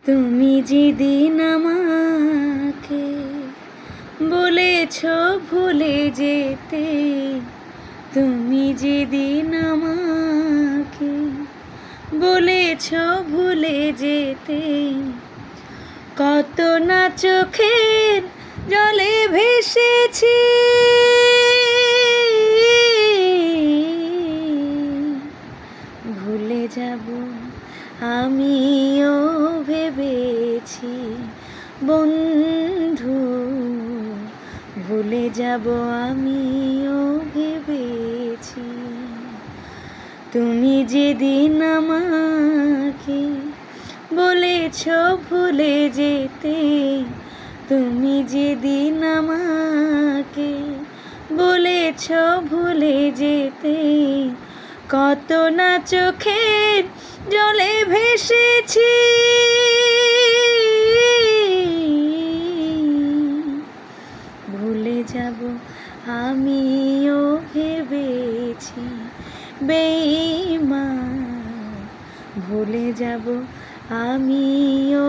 তুমি যেদিন আমাকে বলেছ ভুলে যেতে, তুমি যেদিন আমাকে বলেছ ভুলে যেতে, কত না চোখের জলে ভেসেছি, ভুলে যাব আমিও ভেবেছি বন্ধু, ভুলে যাব আমিও ভেবেছি। তুমি যেদিন আমাকে বলেছ ভুলে যেতে, তুমি যেদিন আমাকে বলেছ ভুলে যেতে, কত না চোখের জলে ভেসেছি, ভুলে যাব আমিও ভেবেছি বেঈমান, ভুলে যাব আমিও